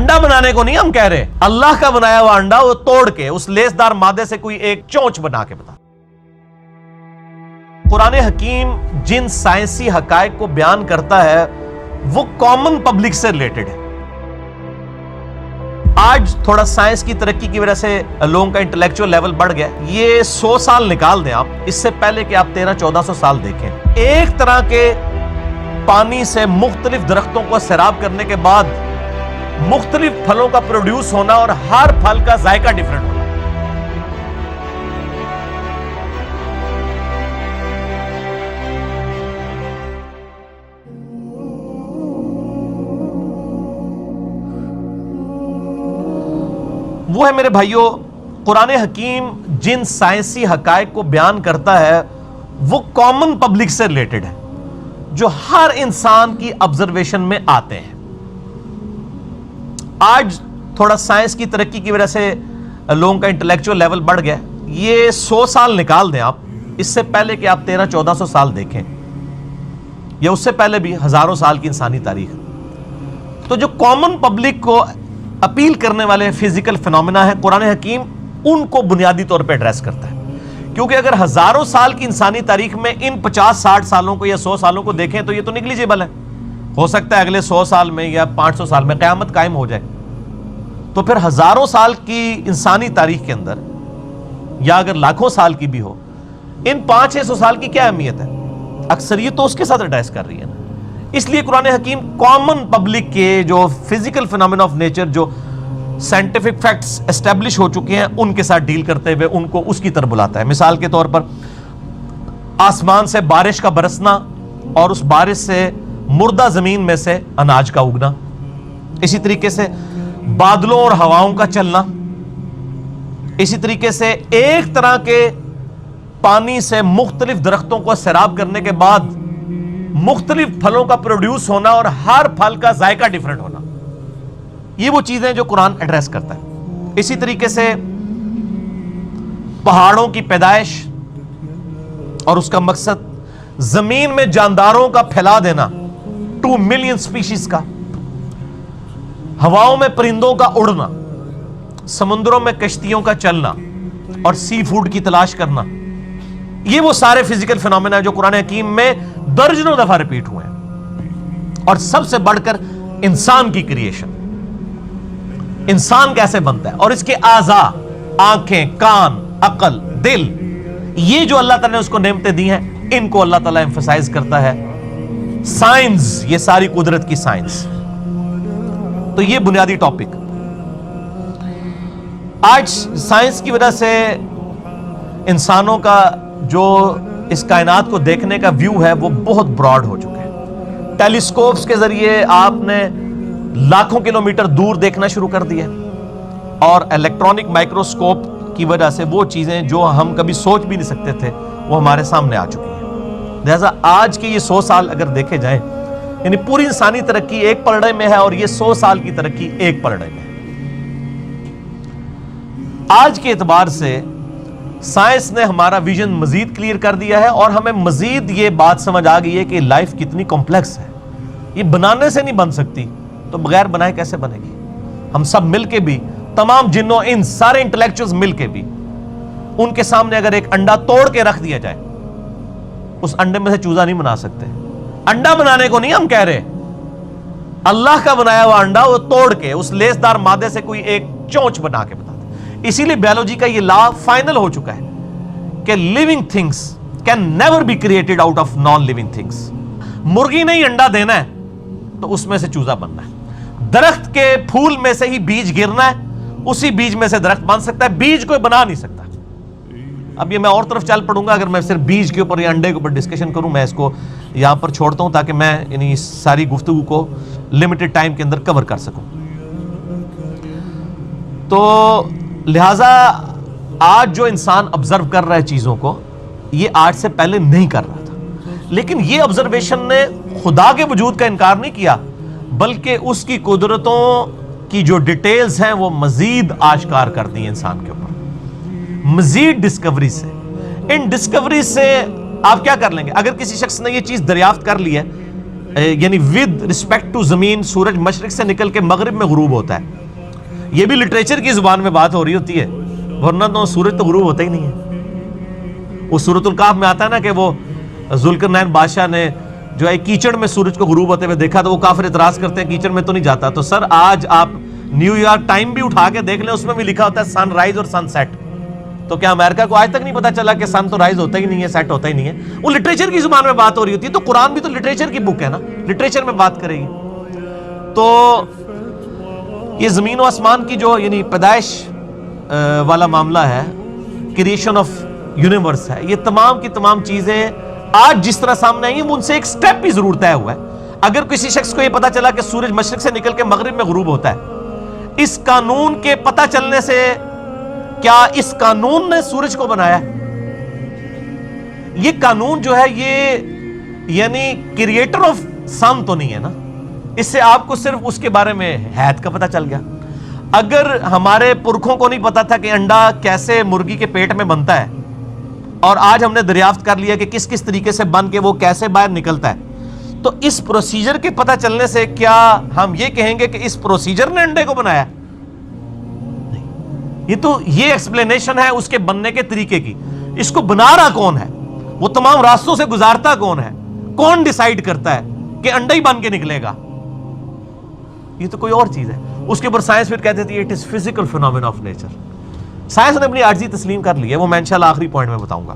انڈا بنانے کو نہیں ہم کہہ رہے، اللہ کا بنایا ہوا انڈا وہ توڑ کے اس لیسدار مادے سے کوئی ایک چونچ بنا کے بتا۔ قرآن حکیم جن سائنسی حقائق کو بیان کرتا ہے وہ کامن پبلک سے ریلیٹڈ ہے۔ آج تھوڑا سائنس کی ترقی کی وجہ سے لوگوں کا انٹلیکچوئل لیول بڑھ گیا، یہ 100 سال نکال دیں آپ، اس سے پہلے کہ آپ 1300-1400 سال دیکھیں، ایک طرح کے پانی سے مختلف درختوں کو سیراب کرنے کے بعد مختلف پھلوں کا پروڈیوس ہونا اور ہر پھل کا ذائقہ ڈیفرنٹ ہونا۔ وہ ہے میرے بھائیوں، قرآن حکیم جن سائنسی حقائق کو بیان کرتا ہے وہ کامن پبلک سے ریلیٹڈ ہے، جو ہر انسان کی آبزرویشن میں آتے ہیں۔ آج تھوڑا سائنس کی ترقی کی وجہ سے لوگوں کا انٹلیکچوئل لیول بڑھ گیا، یہ 100 سال نکال دیں آپ، اس سے پہلے کہ آپ 1300-1400 سال دیکھیں یا اس سے پہلے بھی ہزاروں سال کی انسانی تاریخ، تو جو کامن پبلک کو اپیل کرنے والے فزیکل فینومینا ہے، قرآن حکیم ان کو بنیادی طور پہ ایڈریس کرتا ہے۔ کیونکہ اگر ہزاروں سال کی انسانی تاریخ میں ان 50-60 سالوں کو یا 100 سالوں کو دیکھیں تو یہ تو نیگلیجیبل ہے، ہو سکتا ہے اگلے 100 سال میں یا 500 سال میں قیامت قائم ہو جائے، تو پھر ہزاروں سال کی انسانی تاریخ کے اندر یا اگر لاکھوں سال کی بھی ہو، ان 500-600 سال کی کیا اہمیت ہے؟ اکثریت تو اس کے ساتھ ایڈریس کر رہی ہے نا۔ اس لیے قرآن حکیم کامن پبلک کے جو فزیکل فینومینا آف نیچر، جو سائنٹیفک فیکٹس اسٹیبلش ہو چکے ہیں، ان کے ساتھ ڈیل کرتے ہوئے ان کو اس کی طرف بلاتا ہے۔ مثال کے طور پر آسمان سے بارش کا برسنا اور اس بارش سے مردہ زمین میں سے اناج کا اگنا، اسی طریقے سے بادلوں اور ہواؤں کا چلنا، اسی طریقے سے ایک طرح کے پانی سے مختلف درختوں کو سیراب کرنے کے بعد مختلف پھلوں کا پروڈیوس ہونا اور ہر پھل کا ذائقہ ڈیفرنٹ ہونا، یہ وہ چیزیں جو قرآن ایڈریس کرتا ہے۔ اسی طریقے سے پہاڑوں کی پیدائش اور اس کا مقصد زمین میں جانداروں کا پھیلا دینا، 2 ملین سپیشیز کا، ہواؤں میں پرندوں کا اڑنا، سمندروں میں کشتیوں کا چلنا اور سی فوڈ کی تلاش کرنا، یہ وہ سارے فزیکل فینومینا جو قرآن حکیم میں درجنوں دفعہ ریپیٹ ہوئے ہیں۔ اور سب سے بڑھ کر انسان کی کریشن، انسان کیسے بنتا ہے اور اس کے اعضاء، آنکھیں، کان، عقل، دل، یہ جو اللہ تعالیٰ نے اس کو نعمتیں دی ہیں، ان کو اللہ تعالیٰ ایمفسائز کرتا ہے۔ سائنس، یہ ساری قدرت کی سائنس، تو یہ بنیادی ٹاپک۔ آج سائنس کی وجہ سے انسانوں کا جو اس کائنات کو دیکھنے کا ویو ہے وہ بہت براڈ ہو چکا ہے۔ ٹیلیسکوپس کے ذریعے آپ نے لاکھوں کلومیٹر دور دیکھنا شروع کر دیا، اور الیکٹرانک مائکروسکوپ کی وجہ سے وہ چیزیں جو ہم کبھی سوچ بھی نہیں سکتے تھے وہ ہمارے سامنے آ چکی ہیں۔ لہذا آج کے یہ 100 سال اگر دیکھے جائیں، یعنی پوری انسانی ترقی ایک پلڑے میں ہے اور یہ 100 سال کی ترقی ایک پلڑے میں ہے۔ آج کے اعتبار سے سائنس نے ہمارا ویژن مزید کلیئر کر دیا ہے، اور ہمیں مزید یہ بات سمجھ آ گئی ہے کہ لائف کتنی کمپلیکس ہے، یہ بنانے سے نہیں بن سکتی تو بغیر بنائے کیسے بنے گی؟ ہم سب مل کے بھی، تمام جنوں، ان سارے انٹلیکچوئلز مل کے بھی، ان کے سامنے اگر ایک انڈا توڑ کے رکھ دیا جائے، اس انڈے میں سے چوزا نہیں بنا سکتے۔ انڈا بنانے کو نہیں ہم کہہ رہے، اللہ کا بنایا ہوا انڈا وہ توڑ کے اس لیسدار مادے سے کوئی ایک چونچ بنا کے بتا۔ اسی لیے بیولوجی کا یہ لا فائنل ہو چکا ہے کہ living things can never be created out of non living things. مرغی نے ہی انڈا دینا ہے تو اس میں سے چوزا بننا ہے، درخت کے پھول میں سے ہی بیج گرنا ہے، اسی بیج میں سے درخت بن سکتا ہے، بیج کوئی بنا نہیں سکتا۔ اب یہ میں اور طرف چل پڑوں گا اگر میں صرف بیج کے اوپر یا انڈے کے اوپر ڈسکشن کروں، میں اس کو یہاں پر چھوڑتا ہوں تاکہ میں یعنی ساری گفتگو کو لمیٹڈ ٹائم کے اندر کور کر سکوں۔ تو لہٰذا آج جو انسان آبزرو کر رہا ہے چیزوں کو، یہ آج سے پہلے نہیں کر رہا تھا، لیکن یہ آبزرویشن نے خدا کے وجود کا انکار نہیں کیا، بلکہ اس کی قدرتوں کی جو ڈیٹیلز ہیں وہ مزید آشکار کر دی انسان کے اوپر، مزید ڈسکوری سے۔ ان ڈسکوری سے آپ کیا کر لیں گے؟ اگر کسی شخص نے یہ چیز دریافت کر لی ہے، یعنی ود رسپیکٹ ٹو زمین، سورج مشرق سے نکل کے مغرب میں غروب ہوتا ہے، یہ بھی لٹریچر کی زبان میں بات ہو رہی ہوتی ہے، ورنہ تو سورج تو غروب ہوتا ہی نہیں ہے۔ وہ سورۃ الکہف میں آتا ہے نا کہ وہ ذوالقرنین بادشاہ نے جو ہے کیچڑ میں سورج کو غروب ہوتے ہوئے دیکھا تو وہ کافر اعتراض کرتے ہیں کیچڑ میں تو نہیں جاتا۔ تو سر آج آپ نیو یارک ٹائم بھی اٹھا کے دیکھ لیں، اس میں بھی لکھا ہوتا ہے سن رائز اور سن سیٹ۔ تو کیا امریکہ کو آج تک نہیں پتا چلا کہ سن تو رائز ہوتا ہی نہیں ہے، سیٹ ہوتا ہی نہیں ہے؟ وہ لٹریچر کی زبان میں بات ہو رہی ہوتی ہے، تو قرآن بھی تو لٹریچر کی بک ہے نا، لٹریچر میں بات کرے گی۔ تو یہ زمین و آسمان کی جو یعنی پیدائش والا معاملہ ہے، کریشن آف یونیورس ہے، یہ تمام کی تمام چیزیں آج جس طرح سامنے آئی ہیں ان سے ایک سٹیپ بھی ضرور طے ہوا ہے۔ اگر کسی شخص کو یہ پتا چلا کہ سورج مشرق سے نکل کے مغرب میں غروب ہوتا ہے، اس قانون کے پتا چلنے سے کیا اس قانون نے سورج کو بنایا ہے؟ یہ قانون جو ہے یہ یعنی کریٹر آف سن تو نہیں ہے نا، اس سے آپ کو صرف اس کے بارے میں حیات کا پتا چل گیا۔ اگر ہمارے پرکھوں کو نہیں پتا تھا کہ انڈا کیسے مرغی کے پیٹ میں بنتا ہے، اور آج ہم نے دریافت کر لیا کہ کس کس طریقے سے بن کے وہ کیسے باہر نکلتا ہے، تو اس پروسیجر کے پتا چلنے سے کیا ہم یہ کہیں گے کہ اس پروسیجر نے انڈے کو بنایا؟ یہ تو یہ ایکسپلینیشن ہے اس کے بننے کے طریقے کی۔ اس کو بنا رہا کون ہے، وہ تمام راستوں سے گزارتا کون ہے، کون ڈیسائیڈ کرتا ہے کہ انڈا ہی بن کے نکلے گا؟ یہ تو کوئی اور چیز ہے۔ اس کے اوپر سائنس پھر کہتے تھے it is physical phenomena of nature. Science نے اپنی عاجزی تسلیم کر لی ہے، وہ میں انشاءاللہ آخری پوائنٹ میں بتاؤں گا۔